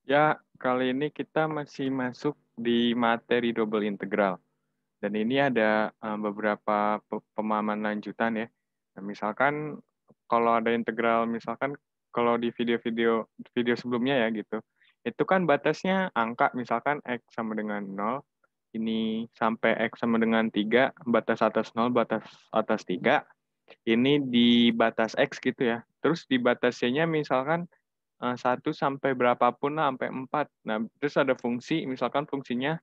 Ya, kali ini kita masih masuk di materi double integral. Dan ini ada beberapa pemahaman lanjutan ya. Nah, misalkan kalau ada integral, misalkan kalau di video sebelumnya ya gitu, itu kan batasnya angka, misalkan X sama dengan 0, ini sampai X sama dengan 3, batas atas 0, batas atas 3, ini di batas X gitu ya. Terus di batas Y-nya misalkan 1 sampai berapapun lah, sampai 4. Nah, terus ada fungsi, misalkan fungsinya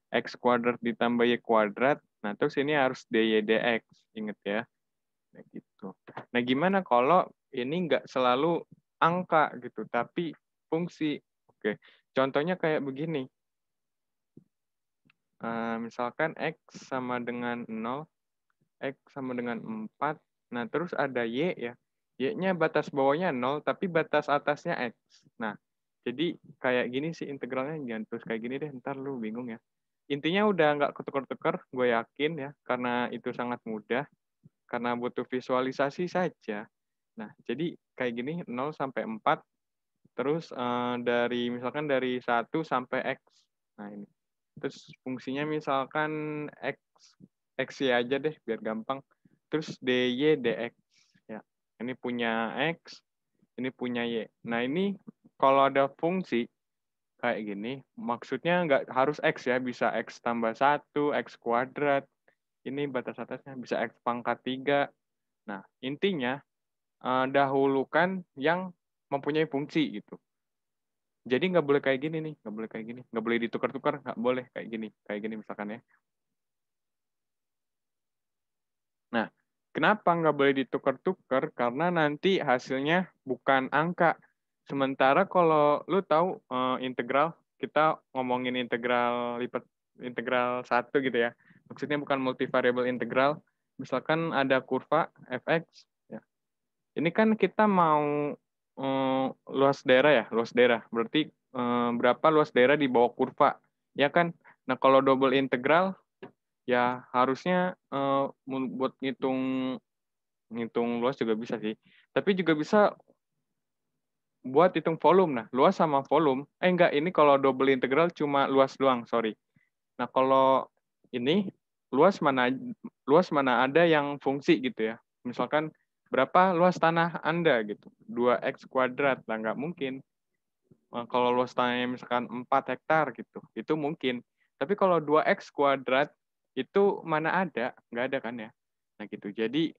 X kuadrat ditambah Y kuadrat. Nah, terus ini harus dy dx. Ingat ya. Nah, gitu. Nah, gimana kalau ini nggak selalu angka gitu, tapi fungsi. Oke, contohnya kayak begini. Misalkan X sama dengan 0, X sama dengan 4. Nah, terus ada Y ya. Y-nya batas bawahnya 0, tapi batas atasnya X. Nah, jadi kayak gini sih integralnya, jangan terus kayak gini deh, ntar lu bingung ya. Intinya udah nggak ketukar-tukar, gue yakin ya, karena itu sangat mudah, karena butuh visualisasi saja. Nah, jadi kayak gini, 0 sampai 4, terus dari misalkan dari 1 sampai X. Nah, ini. Terus fungsinya misalkan X, XY aja deh, biar gampang. Terus dy dx. Ya, ini punya X, ini punya Y. Nah, ini kalau ada fungsi kayak gini, maksudnya nggak harus X ya, bisa X tambah 1, X kuadrat, ini batas atasnya bisa X pangkat 3. Nah, intinya dahulukan yang mempunyai fungsi gitu. Jadi nggak boleh kayak gini nih, nggak boleh kayak gini, nggak boleh ditukar-tukar, nggak boleh kayak gini misalkan ya. Nah, kenapa nggak boleh ditukar-tukar? Karena nanti hasilnya bukan angka. Sementara kalau lu tahu integral, kita ngomongin integral lipat integral satu gitu ya. Maksudnya bukan multivariable integral. Misalkan ada kurva fx, ya. Ini kan kita mau luas daerah ya, luas daerah. Berarti berapa luas daerah di bawah kurva, ya kan? Nah, kalau double integral ya harusnya buat ngitung luas juga bisa sih. Tapi juga bisa buat hitung volume. Nah, luas sama volume. Enggak, ini kalau double integral cuma luas doang, sorry. Nah, kalau ini luas mana ada yang fungsi gitu ya. Misalkan berapa luas tanah Anda gitu. 2x kuadrat. Nah, nggak mungkin. Kalau luas tanahnya misalkan 4 hektar gitu, itu mungkin. Tapi kalau 2x kuadrat itu mana ada, nggak ada kan ya. Nah gitu. Jadi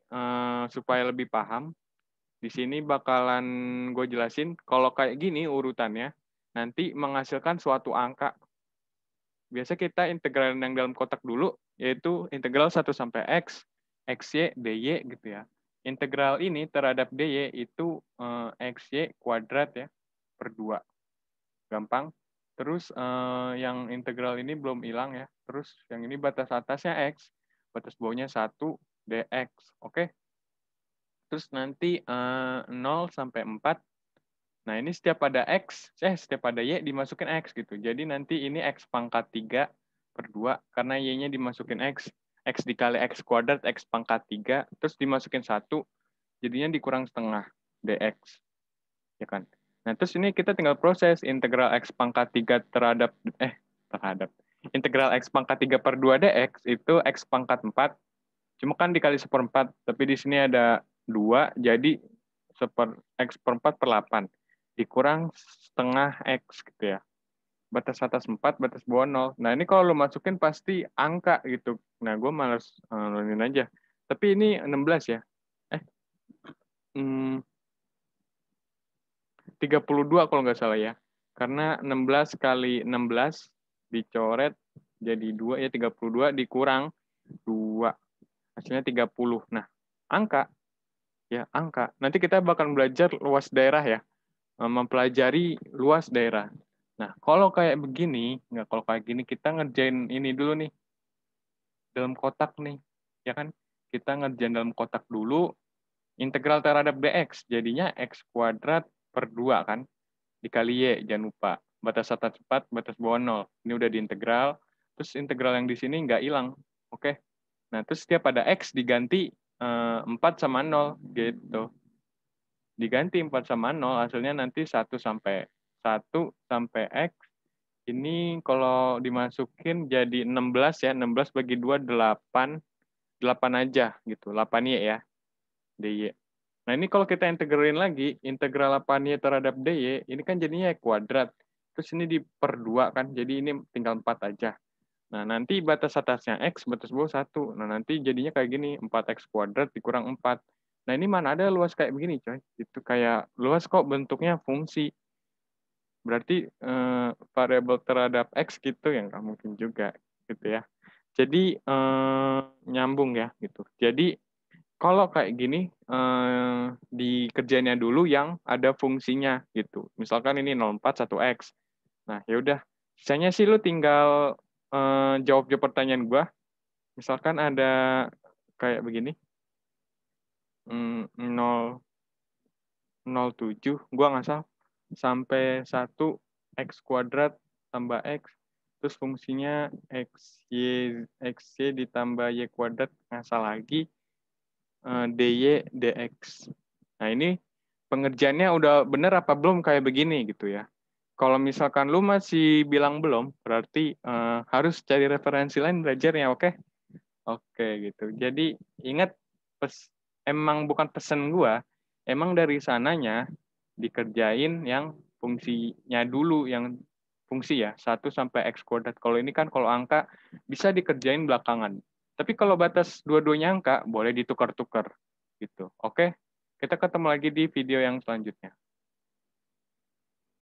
supaya lebih paham, di sini bakalan gue jelasin kalau kayak gini urutannya, nanti menghasilkan suatu angka. Biasa kita integral yang dalam kotak dulu, yaitu integral 1 sampai x, xy, dy gitu ya. Integral ini terhadap dy itu xy kuadrat ya, per 2. Gampang. Terus yang integral ini belum hilang ya. Terus yang ini batas atasnya x, batas bawahnya 1 dx. Oke. Terus nanti 0 sampai 4. Nah, ini setiap ada x, setiap ada y dimasukin x gitu. Jadi nanti ini x pangkat 3 per 2 karena y-nya dimasukin x dikali x kuadrat x pangkat 3 terus dimasukin 1 jadinya dikurang setengah dx. Ya kan? Nah, terus ini kita tinggal proses integral x pangkat 3 terhadap integral x pangkat 3 per 2 dx itu x pangkat 4. Cuma kan dikali seperempat, tapi di sini ada 2, jadi x per 4 per 8. Dikurang setengah x gitu ya. Batas atas 4, batas bawah 0. Nah, ini kalau lo masukin pasti angka gitu. Nah, gue males nurunin aja. Tapi ini 16 ya. Eh, hmm, 32 kalau nggak salah ya. Karena 16 kali 16 dicoret jadi 2 ya 32 dikurang 2. Hasilnya 30. Nah, angka ya angka. Nanti kita bakal belajar luas daerah ya. Mempelajari luas daerah. Nah, kalau kayak begini, nggak kalau kayak gini kita ngerjain ini dulu nih dalam kotak nih. Ya kan? Kita ngerjain dalam kotak dulu integral terhadap dx. Jadinya x kuadrat per 2 kan? Dikali y, jangan lupa. Batas atas 4, batas bawah 0. Ini udah diintegral. Terus integral yang di sini nggak hilang. Oke. Nah, terus setiap ada x diganti 4 sama 0 gitu. Diganti 4 sama 0, hasilnya nanti 1 sampai 1 sampai X. Ini kalau dimasukin jadi 16 ya. 16 bagi 2, 8. 8 aja gitu. 8Y ya. DY. Nah ini kalau kita integralin lagi, integral 8Y terhadap DY, ini kan jadinya Y kuadrat. Terus ini per 2 kan, jadi ini tinggal 4 aja. Nah nanti batas atasnya X, batas bawah 1. Nah nanti jadinya kayak gini, 4X kuadrat dikurang 4. Nah ini mana ada luas kayak begini coy. Itu kayak luas kok bentuknya fungsi. Berarti variabel terhadap X gitu yang nggak mungkin juga gitu ya. Jadi nyambung ya gitu. Jadi kalau kayak gini, dikerjainnya dulu yang ada fungsinya gitu. Misalkan ini 0,4 1x. Nah, ya udah. Sisanya sih lu tinggal jawab pertanyaan gua. Misalkan ada kayak begini. 0,07, gua ngasal sampai 1 x kuadrat tambah x. Terus fungsinya xy ditambah y kuadrat ngasal lagi. dy dx. Nah ini pengerjaannya udah bener apa belum kayak begini gitu ya. Kalau misalkan lu masih bilang belum, berarti harus cari referensi lain belajarnya, oke? Oke gitu. Jadi ingat, emang bukan pesen gua, emang dari sananya dikerjain yang fungsinya dulu, yang fungsi ya, 1 sampai x kuadrat. Kalau ini kan kalau angka bisa dikerjain belakangan. Tapi kalau batas dua-duanya angka, boleh ditukar-tukar gitu. Oke? Kita ketemu lagi di video yang selanjutnya.